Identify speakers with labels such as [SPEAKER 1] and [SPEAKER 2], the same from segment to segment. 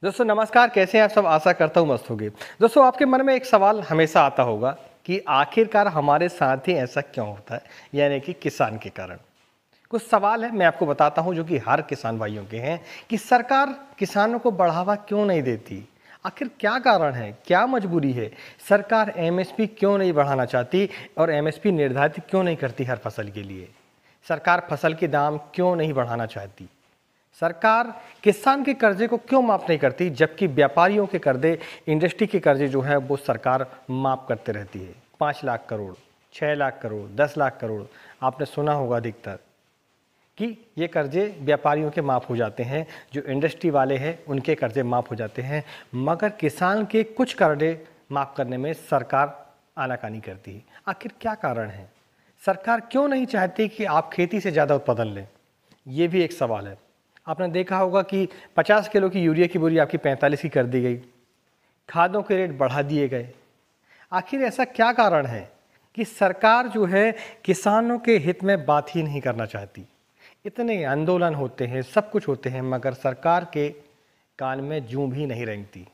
[SPEAKER 1] दोस्तों नमस्कार, कैसे हैं आप सब। आशा करता हूँ मस्त होंगे। दोस्तों आपके मन में एक सवाल हमेशा आता होगा कि आखिरकार हमारे साथ ही ऐसा क्यों होता है, यानी कि किसान के कारण। कुछ सवाल है मैं आपको बताता हूँ जो कि हर किसान भाइयों के हैं कि सरकार किसानों को बढ़ावा क्यों नहीं देती। आखिर क्या कारण है, क्या मजबूरी है। सरकार एमएसपी क्यों नहीं बढ़ाना चाहती और एमएसपी निर्धारित क्यों नहीं करती हर फसल के लिए। सरकार फसल के दाम क्यों नहीं बढ़ाना चाहती। सरकार किसान के कर्जे को क्यों माफ नहीं करती, जबकि व्यापारियों के कर्जे, इंडस्ट्री के कर्जे जो है वो सरकार माफ करते रहती है। 5 लाख करोड़, 6 लाख करोड़, 10 लाख करोड़, आपने सुना होगा अधिकतर कि ये कर्जे व्यापारियों के माफ़ हो जाते हैं, जो इंडस्ट्री वाले हैं उनके कर्जे माफ़ हो जाते हैं, मगर किसान के कुछ कर्जे माफ़ करने में सरकार आनाकानी करती है। आखिर क्या कारण है। सरकार क्यों नहीं चाहती कि आप खेती से ज़्यादा उत्पादन लें, ये भी एक सवाल है। आपने देखा होगा कि 50 किलो की यूरिया की बोरी आपकी 45 की कर दी गई, खादों के रेट बढ़ा दिए गए। आखिर ऐसा क्या कारण है कि सरकार जो है किसानों के हित में बात ही नहीं करना चाहती। इतने आंदोलन होते हैं, सब कुछ होते हैं, मगर सरकार के कान में जूं भी नहीं रेंगती।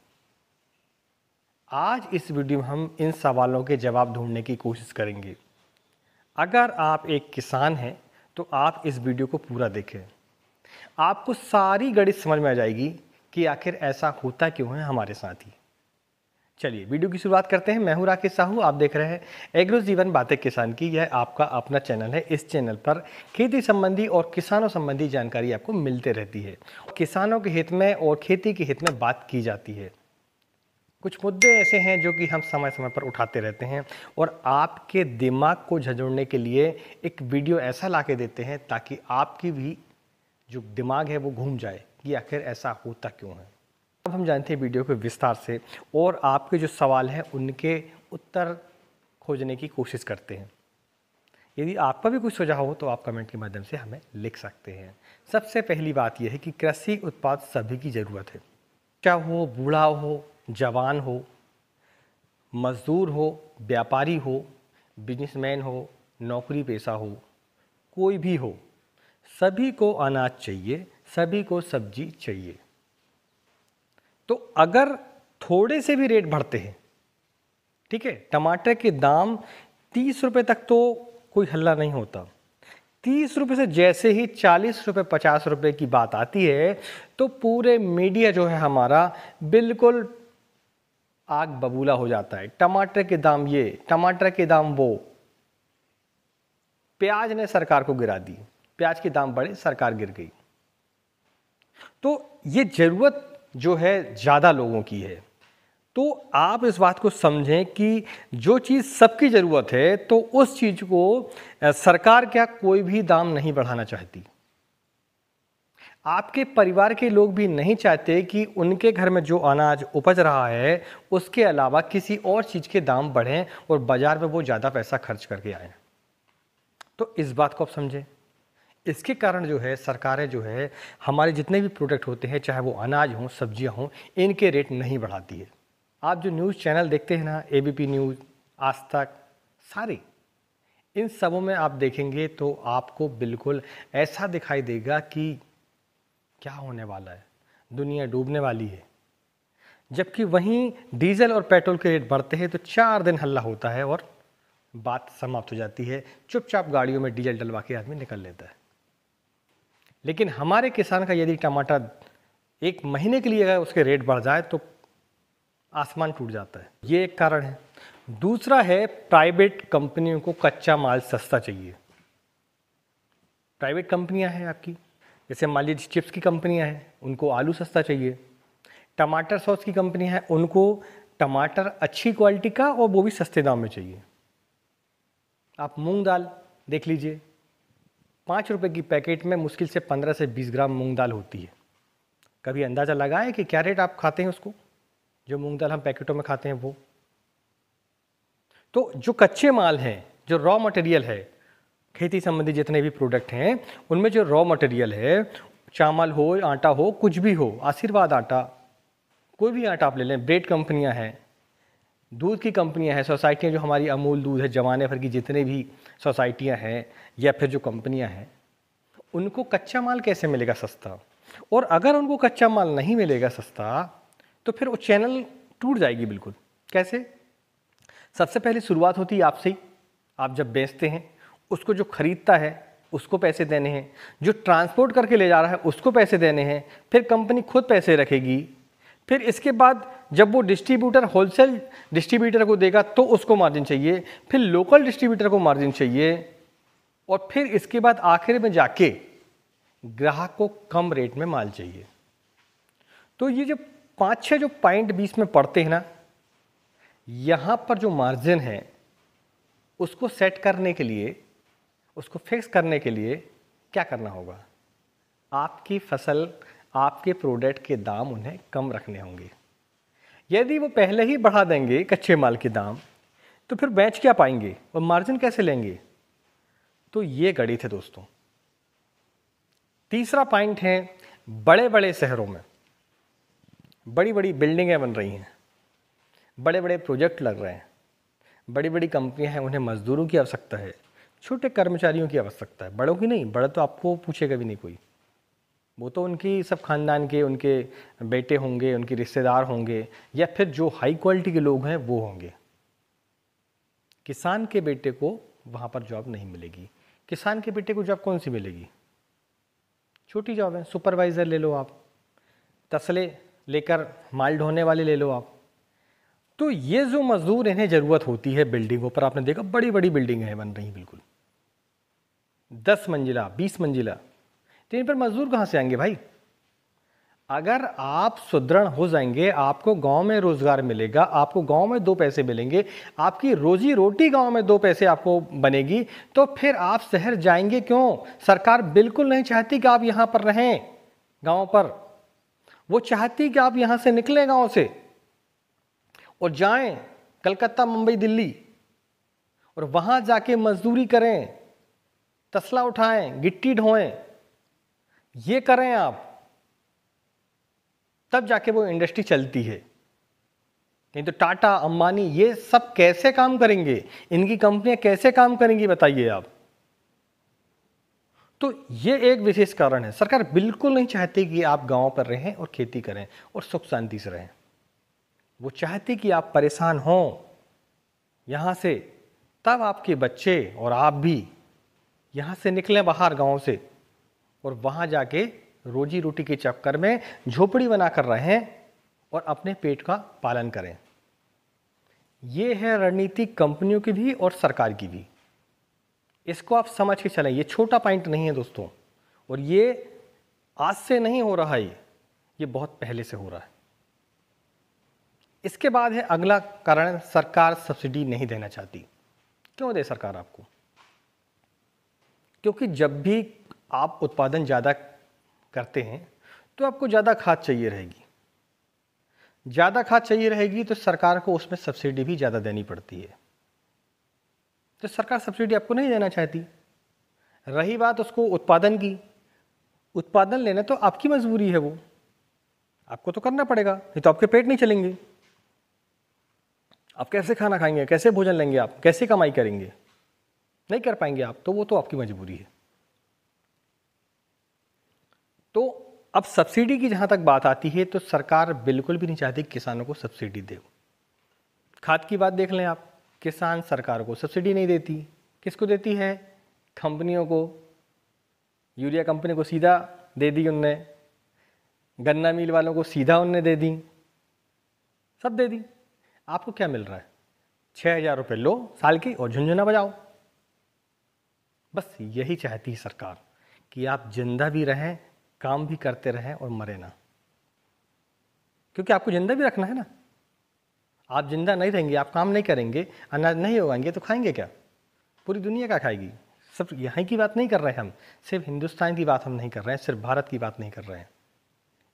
[SPEAKER 1] आज इस वीडियो में हम इन सवालों के जवाब ढूंढने की कोशिश करेंगे। अगर आप एक किसान हैं तो आप इस वीडियो को पूरा देखें, आपको सारी गणित समझ में आ जाएगी कि आखिर ऐसा होता क्यों है हमारे साथ ही। चलिए वीडियो की शुरुआत करते हैं। मैं हूं राकेश साहू, आप देख रहे हैं एग्रो जीवन बातें किसान की। यह आपका अपना चैनल है। इस चैनल पर खेती संबंधी और किसानों संबंधी जानकारी आपको मिलते रहती है। किसानों के हित में और खेती के हित में बात की जाती है। कुछ मुद्दे ऐसे हैं जो कि हम समय समय पर उठाते रहते हैं और आपके दिमाग को झंझोड़ने के लिए एक वीडियो ऐसा ला के देते हैं ताकि आपकी भी जो दिमाग है वो घूम जाए कि आखिर ऐसा होता क्यों है। अब हम जानते हैं वीडियो को विस्तार से और आपके जो सवाल हैं उनके उत्तर खोजने की कोशिश करते हैं। यदि आपका भी कुछ सुझाव हो तो आप कमेंट के माध्यम से हमें लिख सकते हैं। सबसे पहली बात यह है कि कृषि उत्पाद सभी की ज़रूरत है, चाहे हो बूढ़ा हो, जवान हो, मजदूर हो, व्यापारी हो, बिजनेसमैन हो, नौकरी पेशा हो, कोई भी हो, सभी को अनाज चाहिए, सभी को सब्जी चाहिए। तो अगर थोड़े से भी रेट बढ़ते हैं, ठीक है, टमाटर के दाम 30 रुपये तक तो कोई हल्ला नहीं होता। 30 रुपये से जैसे ही 40 रुपये 50 रुपये की बात आती है तो पूरे मीडिया जो है हमारा बिल्कुल आग बबूला हो जाता है। टमाटर के दाम ये, टमाटर के दाम वो। प्याज ने सरकार को गिरा दी, प्याज के दाम बढ़े, सरकार गिर गई। तो ये जरूरत जो है ज़्यादा लोगों की है। तो आप इस बात को समझें कि जो चीज़ सबकी ज़रूरत है तो उस चीज़ को सरकार क्या कोई भी दाम नहीं बढ़ाना चाहती। आपके परिवार के लोग भी नहीं चाहते कि उनके घर में जो अनाज उपज रहा है उसके अलावा किसी और चीज़ के दाम बढ़ें और बाज़ार में वो ज़्यादा पैसा खर्च करके आए। तो इस बात को आप समझें। इसके कारण जो है सरकारें जो है हमारे जितने भी प्रोडक्ट होते हैं, चाहे वो अनाज हों, सब्जियां हों, इनके रेट नहीं बढ़ाती है। आप जो न्यूज़ चैनल देखते हैं ना, एबीपी न्यूज़, आज तक, सारे इन सबों में आप देखेंगे तो आपको बिल्कुल ऐसा दिखाई देगा कि क्या होने वाला है, दुनिया डूबने वाली है। जबकि वहीं डीजल और पेट्रोल के रेट बढ़ते हैं तो 4 दिन हल्ला होता है और बात समाप्त हो जाती है। चुपचाप गाड़ियों में डीजल डलवा के आदमी निकल लेता है। लेकिन हमारे किसान का यदि टमाटर 1 महीने के लिए अगर उसके रेट बढ़ जाए तो आसमान टूट जाता है। ये एक कारण है। दूसरा है प्राइवेट कंपनियों को कच्चा माल सस्ता चाहिए। प्राइवेट कंपनियां हैं आपकी, जैसे मान लीजिए चिप्स की कंपनियां हैं, उनको आलू सस्ता चाहिए। टमाटर सॉस की कंपनियां हैं, उनको टमाटर अच्छी क्वालिटी का और वो भी सस्ते दाम में चाहिए। आप मूंग दाल देख लीजिए, 5 रुपये की पैकेट में मुश्किल से 15 से 20 ग्राम मूंग दाल होती है। कभी अंदाज़ा लगाएं कि क्या रेट आप खाते हैं उसको, जो मूंग दाल हम पैकेटों में खाते हैं वो। तो जो कच्चे माल हैं, जो रॉ मटेरियल है, खेती संबंधी जितने भी प्रोडक्ट हैं उनमें जो रॉ मटेरियल है, चावल हो, आटा हो, कुछ भी हो, आशीर्वाद आटा, कोई भी आटा आप ले लें, ब्रेड कंपनियां हैं, दूध की कंपनियां हैं, सोसाइटियां जो हमारी अमूल दूध है, जमाने भर की जितने भी सोसाइटियां हैं या फिर जो कंपनियां हैं, उनको कच्चा माल कैसे मिलेगा सस्ता। और अगर उनको कच्चा माल नहीं मिलेगा सस्ता तो फिर वो चैनल टूट जाएगी बिल्कुल। कैसे? सबसे पहले शुरुआत होती है आपसे ही। आप जब बेचते हैं उसको जो खरीदता है उसको पैसे देने हैं, जो ट्रांसपोर्ट करके ले जा रहा है उसको पैसे देने हैं, फिर कंपनी खुद पैसे रखेगी, फिर इसके बाद जब वो डिस्ट्रीब्यूटर होलसेल डिस्ट्रीब्यूटर को देगा तो उसको मार्जिन चाहिए, फिर लोकल डिस्ट्रीब्यूटर को मार्जिन चाहिए, और फिर इसके बाद आखिर में जाके ग्राहक को कम रेट में माल चाहिए। तो ये जो 5-6 जो पॉइंट बीच में पड़ते हैं ना, यहाँ पर जो मार्जिन है उसको सेट करने के लिए, उसको फिक्स करने के लिए क्या करना होगा? आपकी फसल, आपके प्रोडक्ट के दाम उन्हें कम रखने होंगे। यदि वो पहले ही बढ़ा देंगे कच्चे माल के दाम तो फिर बेच क्या पाएंगे और मार्जिन कैसे लेंगे? तो ये गणित है दोस्तों। तीसरा पॉइंट है, बड़े बड़े शहरों में बड़ी बड़ी बिल्डिंगें बन रही हैं, बड़े बड़े प्रोजेक्ट लग रहे हैं, बड़ी बड़ी कंपनियां हैं, उन्हें मजदूरों की आवश्यकता है, छोटे कर्मचारियों की आवश्यकता है। बड़ों की नहीं, बड़े तो आपको पूछेगा भी नहीं कोई, वो तो उनकी सब खानदान के, उनके बेटे होंगे, उनके रिश्तेदार होंगे, या फिर जो हाई क्वालिटी के लोग हैं वो होंगे। किसान के बेटे को वहाँ पर जॉब नहीं मिलेगी। किसान के बेटे को जॉब कौन सी मिलेगी? छोटी जॉब है, सुपरवाइज़र ले लो आप, तसले लेकर माल ढोने वाले ले लो आप। तो ये जो मजदूर, इन्हें ज़रूरत होती है बिल्डिंगों पर। आपने देखा बड़ी बड़ी बिल्डिंगें बन रही, बिल्कुल 10 मंजिला 20 मंजिला, तो इन पर मजदूर कहाँ से आएंगे भाई? अगर आप सुदृढ़ हो जाएंगे, आपको गांव में रोजगार मिलेगा, आपको गांव में 2 पैसे मिलेंगे, आपकी रोजी रोटी गांव में 2 पैसे आपको बनेगी, तो फिर आप शहर जाएंगे क्यों? सरकार बिल्कुल नहीं चाहती कि आप यहां पर रहें गांव पर। वो चाहती कि आप यहां से निकलें गांव से और जाएं कलकत्ता, मुंबई, दिल्ली, और वहां जाके मजदूरी करें, तसला उठाएं, गिट्टी ढोएं, ये करें आप, तब जाके वो इंडस्ट्री चलती है। नहीं तो टाटा, अंबानी, ये सब कैसे काम करेंगे? इनकी कंपनियां कैसे काम करेंगी बताइए आप। तो ये एक विशेष कारण है। सरकार बिल्कुल नहीं चाहती कि आप गांव पर रहें और खेती करें और सुख शांति से रहें। वो चाहती कि आप परेशान हों यहां से, तब आपके बच्चे और आप भी यहां से निकलें बाहर गांव से, और वहां जाके रोजी रोटी के चक्कर में झोपड़ी बनाकर रहें और अपने पेट का पालन करें। ये है रणनीति कंपनियों की भी और सरकार की भी। इसको आप समझ के चलें। ये छोटा पॉइंट नहीं है दोस्तों, और ये आज से नहीं हो रहा है, ये बहुत पहले से हो रहा है। इसके बाद है अगला कारण, सरकार सब्सिडी नहीं देना चाहती। क्यों दे सरकार आपको? क्योंकि जब भी आप उत्पादन ज़्यादा करते हैं तो आपको ज़्यादा खाद चाहिए रहेगी। ज़्यादा खाद चाहिए रहेगी तो सरकार को उसमें सब्सिडी भी ज़्यादा देनी पड़ती है। तो सरकार सब्सिडी आपको नहीं देना चाहती। रही बात उसको उत्पादन की, उत्पादन लेना तो आपकी मजबूरी है, वो आपको तो करना पड़ेगा, नहीं तो आपके पेट नहीं चलेंगे। आप कैसे खाना खाएंगे, कैसे भोजन लेंगे, आप कैसे कमाई करेंगे? नहीं कर पाएंगे आप, तो वो तो आपकी मजबूरी है। तो अब सब्सिडी की जहां तक बात आती है तो सरकार बिल्कुल भी नहीं चाहती किसानों को सब्सिडी दे। खाद की बात देख लें आप, किसान सरकार को सब्सिडी नहीं देती, किसको देती है? कंपनियों को। यूरिया कंपनी को सीधा दे दी उनने, गन्ना मिल वालों को सीधा उनने दे दी, सब दे दी। आपको क्या मिल रहा है? 6,000 रुपये लो साल की और झुंझुना बजाओ। बस यही चाहती है सरकार कि आप जिंदा भी रहें, काम भी करते रहें और मरे ना, क्योंकि आपको जिंदा भी रखना है ना। आप जिंदा नहीं रहेंगे, आप काम नहीं करेंगे, अनाज नहीं उगाएंगे तो खाएंगे क्या? पूरी दुनिया क्या खाएगी? सब यहाँ की बात नहीं कर रहे हैं हम, सिर्फ हिंदुस्तान की बात हम नहीं कर रहे हैं, सिर्फ भारत की बात नहीं कर रहे हैं।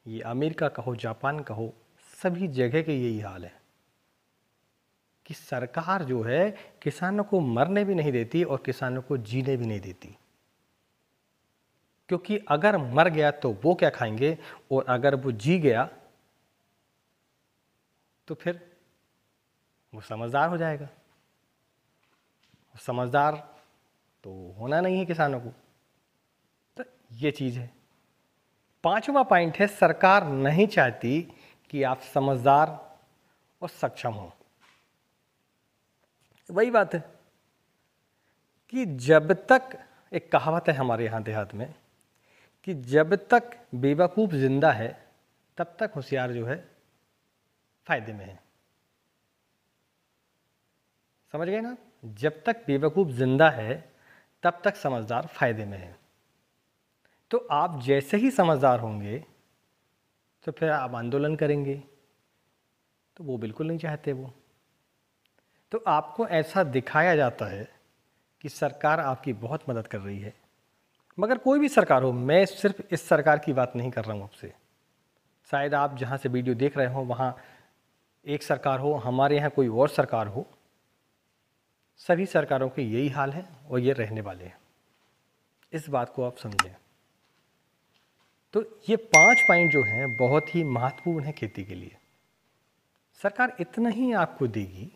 [SPEAKER 1] ये अमेरिका कहो, जापान कहो, सभी जगह के यही हाल है कि सरकार जो है किसानों को मरने भी नहीं देती और किसानों को जीने भी नहीं देती। क्योंकि अगर मर गया तो वो क्या खाएंगे, और अगर वो जी गया तो फिर वो समझदार हो जाएगा। समझदार तो होना नहीं है किसानों को। तो ये चीज़ है। 5वां पॉइंट है, सरकार नहीं चाहती कि आप समझदार और सक्षम हो। वही बात है कि जब तक, एक कहावत है हमारे यहाँ देहात में कि जब तक बेवकूफ़ जिंदा है तब तक होशियार जो है फायदे में है। समझ गए ना? जब तक बेवकूफ़ जिंदा है तब तक समझदार फायदे में है। तो आप जैसे ही समझदार होंगे तो फिर आप आंदोलन करेंगे, तो वो बिल्कुल नहीं चाहते वो। तो आपको ऐसा दिखाया जाता है कि सरकार आपकी बहुत मदद कर रही है, मगर कोई भी सरकार हो, मैं सिर्फ इस सरकार की बात नहीं कर रहा हूँ आपसे। शायद आप जहाँ से वीडियो देख रहे हो वहाँ एक सरकार हो, हमारे यहाँ कोई और सरकार हो, सभी सरकारों के यही हाल है और ये रहने वाले हैं। इस बात को आप समझें। तो ये 5 पॉइंट जो हैं बहुत ही महत्वपूर्ण है खेती के लिए। सरकार इतना ही आपको देगी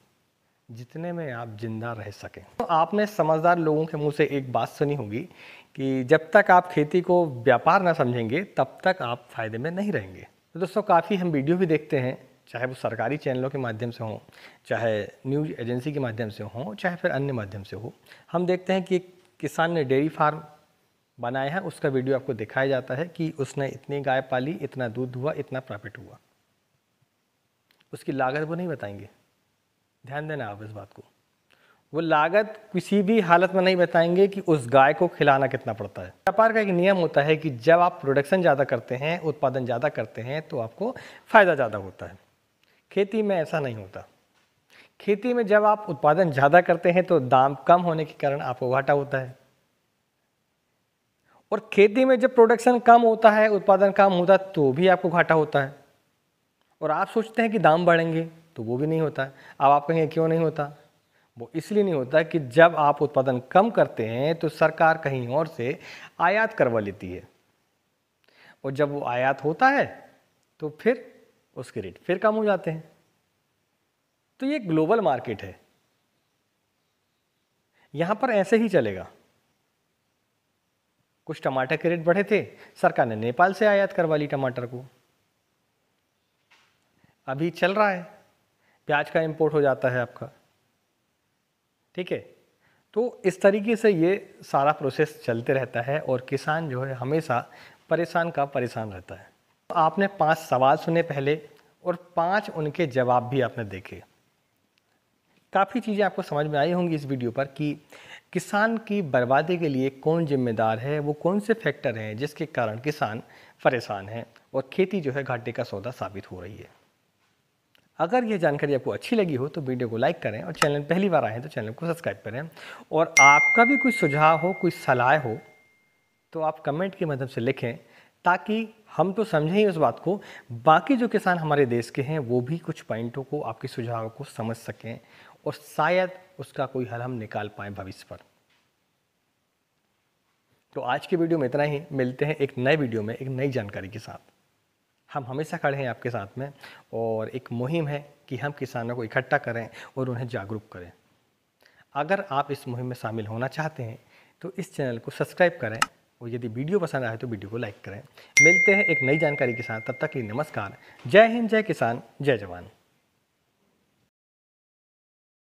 [SPEAKER 1] जितने में आप जिंदा रह सकें। तो आपने समझदार लोगों के मुंह से एक बात सुनी होगी कि जब तक आप खेती को व्यापार ना समझेंगे तब तक आप फायदे में नहीं रहेंगे। तो दोस्तों, काफ़ी हम वीडियो भी देखते हैं, चाहे वो सरकारी चैनलों के माध्यम से हों, चाहे न्यूज़ एजेंसी के माध्यम से हों, चाहे फिर अन्य माध्यम से हो। हम देखते हैं कि एक किसान ने डेयरी फार्म बनाया है, उसका वीडियो आपको दिखाया जाता है कि उसने इतनी गाय पाली, इतना दूध हुआ, इतना प्रॉफिट हुआ। उसकी लागत वो नहीं बताएंगे। ध्यान देना आप इस बात को। वो लागत किसी भी हालत में नहीं बताएंगे कि उस गाय को खिलाना कितना पड़ता है। व्यापार का एक नियम होता है कि जब आप प्रोडक्शन ज़्यादा करते हैं, उत्पादन ज़्यादा करते हैं, तो आपको फ़ायदा ज़्यादा होता है। खेती में ऐसा नहीं होता। खेती में जब आप उत्पादन ज़्यादा करते हैं तो दाम कम होने के कारण आपको घाटा होता है, और खेती में जब प्रोडक्शन कम होता है, उत्पादन कम होता है, तो भी आपको घाटा होता है। और आप सोचते हैं कि दाम बढ़ेंगे, तो वो भी नहीं होता है। अब आप कहेंगे क्यों नहीं होता? वो इसलिए नहीं होता कि जब आप उत्पादन कम करते हैं तो सरकार कहीं और से आयात करवा लेती है, और जब वो आयात होता है तो फिर उसके रेट फिर कम हो जाते हैं। तो ये ग्लोबल मार्केट है, यहां पर ऐसे ही चलेगा। कुछ टमाटर के रेट बढ़े थे, सरकार ने नेपाल से आयात करवा ली टमाटर को। अभी चल रहा है, प्याज का इंपोर्ट हो जाता है आपका। ठीक है, तो इस तरीके से ये सारा प्रोसेस चलते रहता है और किसान जो है हमेशा परेशान का परेशान रहता है। तो आपने 5 सवाल सुने पहले, और 5 उनके जवाब भी आपने देखे। काफ़ी चीज़ें आपको समझ में आई होंगी इस वीडियो पर कि किसान की बर्बादी के लिए कौन जिम्मेदार है, वो कौन से फैक्टर हैं जिसके कारण किसान परेशान है और खेती जो है घाटे का सौदा साबित हो रही है। अगर यह जानकारी आपको अच्छी लगी हो तो वीडियो को लाइक करें, और चैनल पहली बार आए हैं तो चैनल को सब्सक्राइब करें। और आपका भी कोई सुझाव हो, कोई सलाह हो, तो आप कमेंट के माध्यम से लिखें, ताकि हम तो समझें ही उस बात को, बाकी जो किसान हमारे देश के हैं वो भी कुछ पॉइंटों को, आपके सुझाव को समझ सकें और शायद उसका कोई हल हम निकाल पाएँ भविष्य पर। तो आज की वीडियो में इतना ही। मिलते हैं एक नए वीडियो में एक नई जानकारी के साथ। हम हमेशा खड़े हैं आपके साथ में, और एक मुहिम है कि हम किसानों को इकट्ठा करें और उन्हें जागरूक करें। अगर आप इस मुहिम में शामिल होना चाहते हैं तो इस चैनल को सब्सक्राइब करें, और यदि वीडियो पसंद आए तो वीडियो को लाइक करें। मिलते हैं एक नई जानकारी के साथ, तब तक के लिए नमस्कार। जय हिंद, जय किसान, जय जवान।